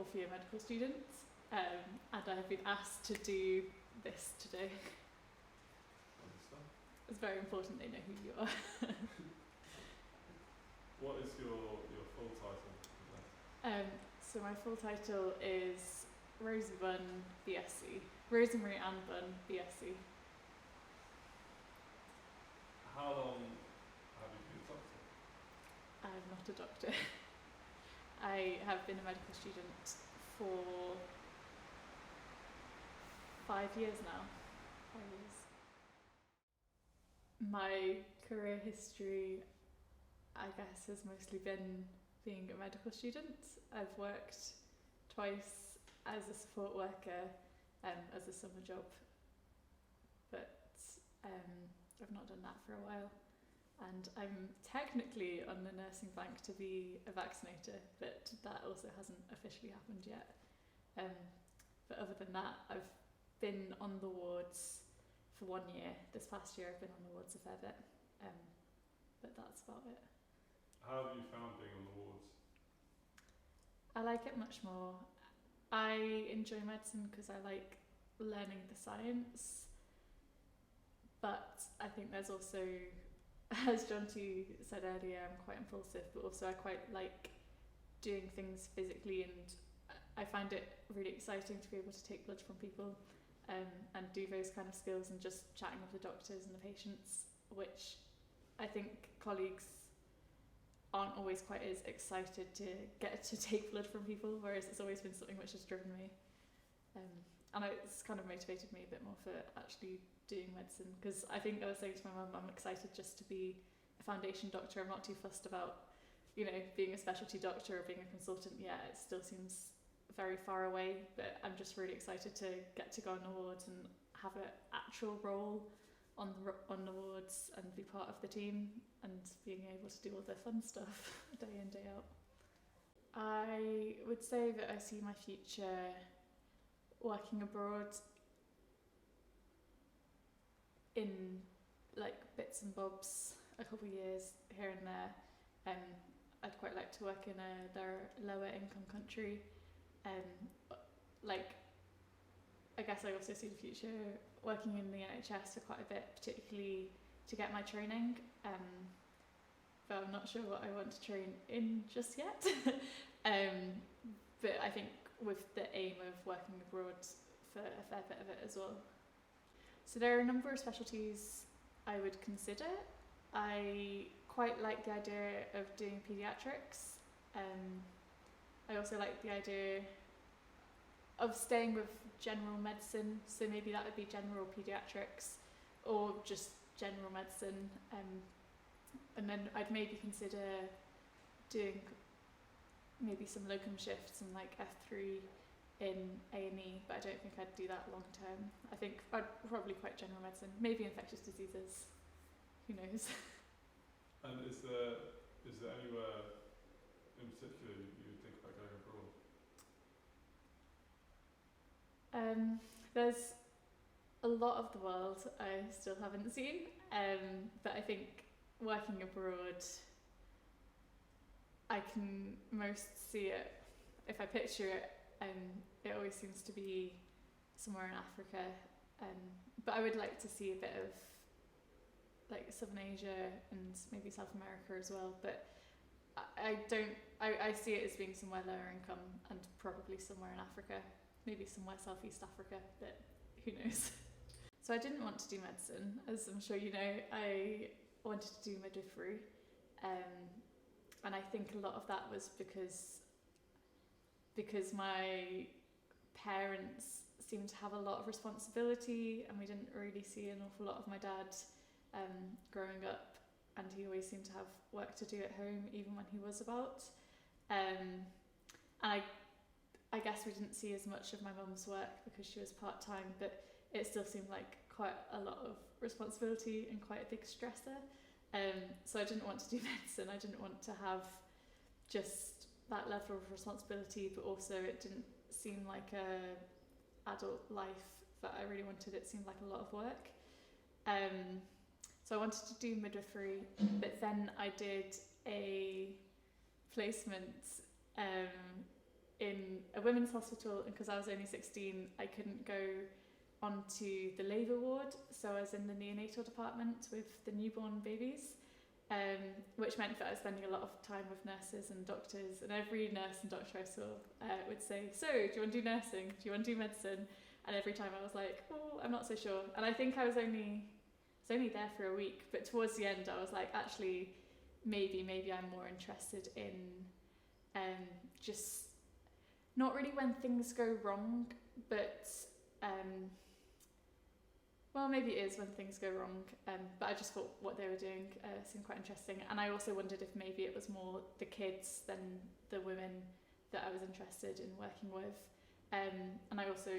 fourth year medical student, and I have been asked to do this today. It's very important they know who you are. What is your full title? So my full title is Rosie Bunn, BSc. Rosemary Ann Bunn, BSc. How long have you been a doctor? I'm not a doctor. I have been a medical student for 5 years now. 5 years. My career history, I guess, has mostly been being a medical student. I've worked twice as a support worker, as a summer job, but I've not done that for a while. And I'm technically on the nursing bank to be a vaccinator, but that also hasn't officially happened yet. But other than that, I've been on the wards for 1 year. This past year I've been on the wards a fair bit, but that's about it. How have you found being on the wards? I like it much more. I enjoy medicine because I like learning the science, but I think there's also, as John T said earlier, I'm quite impulsive, but also I quite like doing things physically, and I find it really exciting to be able to take blood from people, and do those kind of skills, and just chatting with the doctors and the patients, which I think colleagues aren't always quite as excited to get to take blood from people, whereas it's always been something which has driven me. And it's kind of motivated me a bit more for actually doing medicine, because I think I was saying to my mum, I'm excited just to be a foundation doctor. I'm not too fussed about, being a specialty doctor or being a consultant yet. It still seems very far away, but I'm just really excited to get to go on the wards and have an actual role on the wards and be part of the team and being able to do all the fun stuff day in, day out. I would say that I see my future working abroad in bits and bobs, a couple of years here and there. I'd quite like to work in a lower income country. I guess I also see the future working in the NHS for quite a bit, particularly to get my training. But I'm not sure what I want to train in just yet. But I think with the aim of working abroad for a fair bit of it as well. So there are a number of specialties I would consider. I quite like the idea of doing paediatrics. I also like the idea of staying with general medicine, so maybe that would be general paediatrics or just general medicine. And then I'd maybe consider doing maybe some locum shifts and F3 in A&E, but I don't think I'd do that long term. I think I'd probably quite general medicine, maybe infectious diseases, who knows. And is there anywhere in particular you would think about going abroad? There's a lot of the world I still haven't seen, but I think working abroad, I can most see it, if I picture it, it always seems to be somewhere in Africa, but I would like to see a bit of Southern Asia and maybe South America as well, but I see it as being somewhere lower income and probably somewhere in Africa, maybe somewhere Southeast Africa, but who knows. So I didn't want to do medicine, as I'm sure you know. I wanted to do midwifery, and I think a lot of that was because my parents seemed to have a lot of responsibility, and we didn't really see an awful lot of my dad growing up, and he always seemed to have work to do at home even when he was about. And I guess we didn't see as much of my mum's work because she was part-time, but it still seemed like quite a lot of responsibility and quite a big stressor. So I didn't want to do medicine. I didn't want to have just that level of responsibility, but also it didn't seem like a adult life that I really wanted. It seemed like a lot of work. So I wanted to do midwifery, but then I did a placement in a women's hospital, and because I was only 16, I couldn't go onto the labour ward, so I was in the neonatal department with the newborn babies, which meant that I was spending a lot of time with nurses and doctors, and every nurse and doctor I saw would say, so do you want to do nursing, do you want to do medicine? And every time I was like, oh, I'm not so sure. And I think I was only there for a week, but towards the end I was like, actually maybe I'm more interested in just not really when things go wrong, but well, maybe it is when things go wrong, but I just thought what they were doing seemed quite interesting. And I also wondered if maybe it was more the kids than the women that I was interested in working with. And I also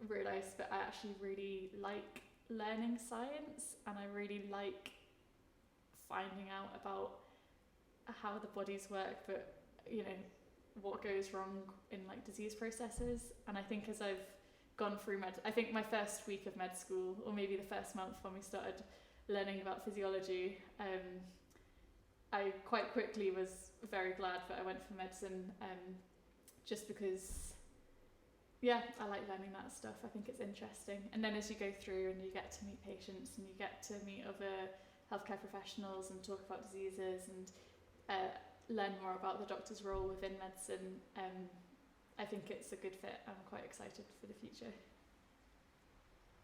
realised that I actually really like learning science, and I really like finding out about how the bodies work, but you know, what goes wrong in like disease processes. And I think as I've gone through I think my first week of med school, or maybe the first month when we started learning about physiology, I quite quickly was very glad that I went for medicine, just because, yeah, I like learning that stuff. I think it's interesting. And then as you go through and you get to meet patients and you get to meet other healthcare professionals and talk about diseases and learn more about the doctor's role within medicine, I think it's a good fit. I'm quite excited for the future.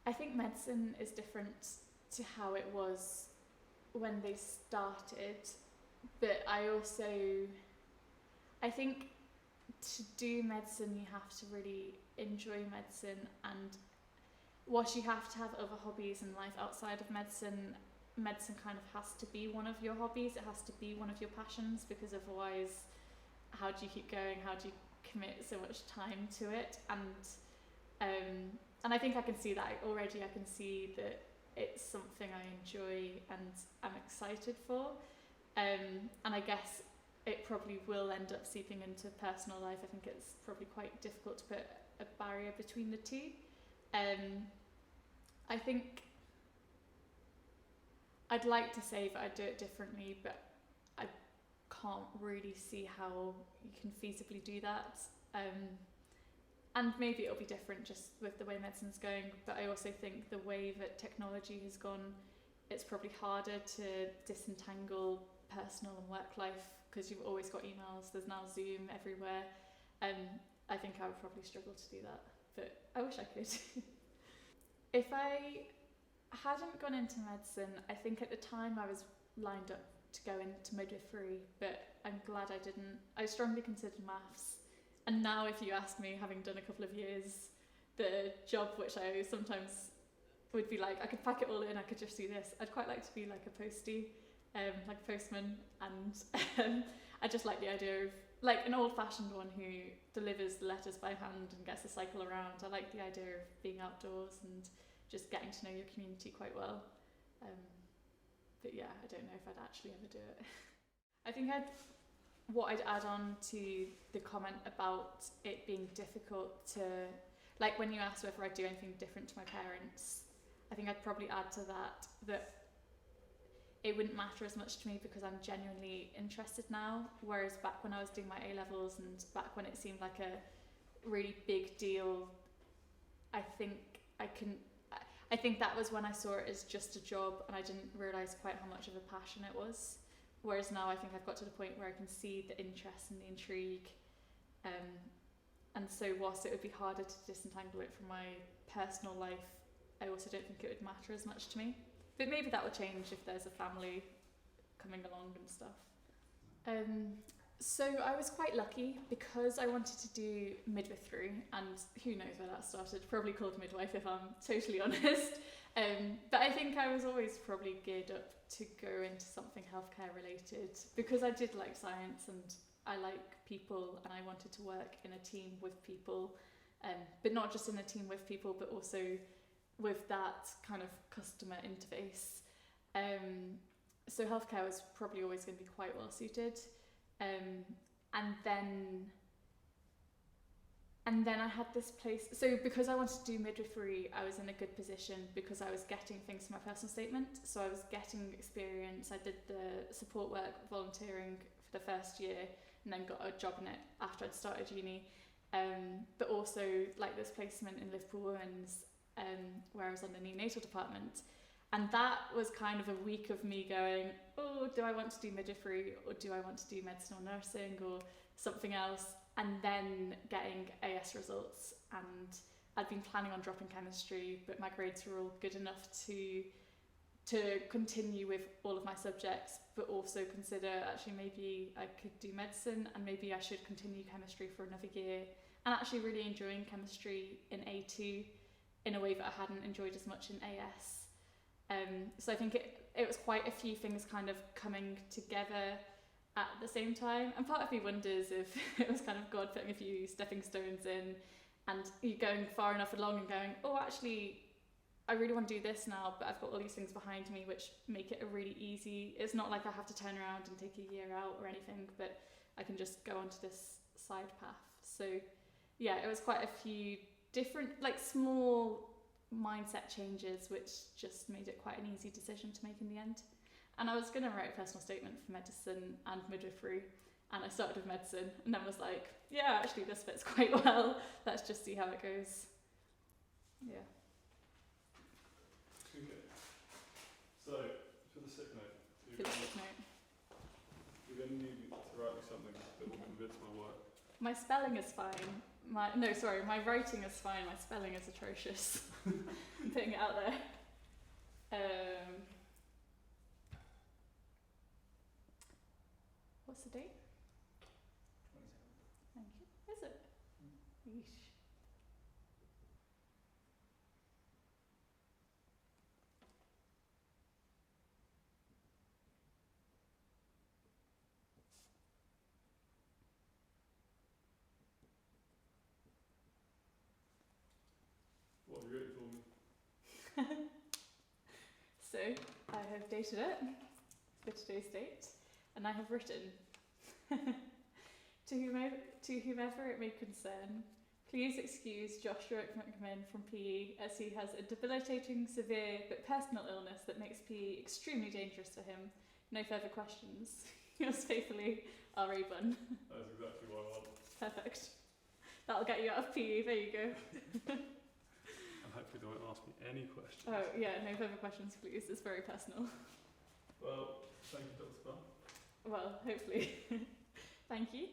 I think medicine is different to how it was when they started, but I think to do medicine you have to really enjoy medicine, and whilst you have to have other hobbies in life outside of medicine kind of has to be one of your hobbies. It has to be one of your passions, because otherwise how do you keep going? How do you commit so much time to it? And I think I can see that already. I can see that it's something I enjoy and I'm excited for, and I guess it probably will end up seeping into personal life. I think it's probably quite difficult to put a barrier between the two. I think I'd like to say that I'd do it differently, but I can't really see how you can feasibly do that. And maybe it'll be different just with the way medicine's going, but I also think the way that technology has gone, it's probably harder to disentangle personal and work life, because you've always got emails, there's now Zoom everywhere. I think I would probably struggle to do that, but I wish I could. If I hadn't gone into medicine, I think at the time I was lined up to go into midwifery, but I'm glad I didn't. I strongly considered maths, and now if you ask me, having done a couple of years, the job which I sometimes would be like, I could pack it all in, I could just do this. I'd quite like to be like a postie, like a postman, and I just like the idea of like an old-fashioned one who delivers the letters by hand and gets to cycle around. I like the idea of being outdoors and just getting to know your community quite well. But yeah, I don't know if I'd actually ever do it. I think what I'd add on to the comment about it being difficult to, like when you asked whether I'd do anything different to my parents, I think I'd probably add to that it wouldn't matter as much to me because I'm genuinely interested now, whereas back when I was doing my A-levels and back when it seemed like a really big deal, I think that was when I saw it as just a job and I didn't realise quite how much of a passion it was. Whereas now I think I've got to the point where I can see the interest and the intrigue. And so whilst it would be harder to disentangle it from my personal life, I also don't think it would matter as much to me. But maybe that will change if there's a family coming along and stuff. So I was quite lucky because I wanted to do midwifery, and who knows where that started, probably called midwife if I'm totally honest. But I think I was always probably geared up to go into something healthcare related because I did like science and I like people and I wanted to work in a team with people, but not just in a team with people, but also with that kind of customer interface. So healthcare was probably always going to be quite well suited. And then I had this place, so because I wanted to do midwifery, I was in a good position because I was getting things for my personal statement. So I was getting experience. I did the support work volunteering for the first year, and then got a job in it after I'd started uni. But also like this placement in Liverpool Women's, where I was on the neonatal department. And that was kind of a week of me going, oh, do I want to do midwifery, or do I want to do medicine or nursing or something else? And then getting AS results, and I'd been planning on dropping chemistry, but my grades were all good enough to continue with all of my subjects, but also consider actually maybe I could do medicine and maybe I should continue chemistry for another year, and actually really enjoying chemistry in A2 in a way that I hadn't enjoyed as much in AS. So I think it was quite a few things kind of coming together at the same time, and part of me wonders if it was kind of God putting a few stepping stones in, and you going far enough along and going, oh, actually I really want to do this now, but I've got all these things behind me which make it a really easy, it's not like I have to turn around and take a year out or anything, but I can just go onto this side path. So yeah, it was quite a few different like small mindset changes which just made it quite an easy decision to make in the end. And I was going to write a personal statement for medicine and midwifery, and I started with medicine and then was like, yeah, actually this fits quite well, let's just see how it goes. Yeah. Okay. So, for the sick note, For the sick note. you're going to need to write me something that will convince my work. My spelling is fine. My writing is fine, my spelling is atrocious. I'm putting it out there. What's the date? 27th. Thank you. Is it? Yeesh. What have you written for me? So, I have dated it for today's date, and I have written, to whomever it may concern, please excuse Joshua McMahon from PE as he has a debilitating, severe but personal illness that makes PE extremely dangerous for him. No further questions. Yours faithfully, R.A. Bunn. That is exactly what I want. Perfect. That'll get you out of PE, there you go. And hopefully they won't ask me any questions. Oh yeah, no further questions please, it's very personal. Well, thank you, Dr. Bunn. Well, hopefully. Thank you.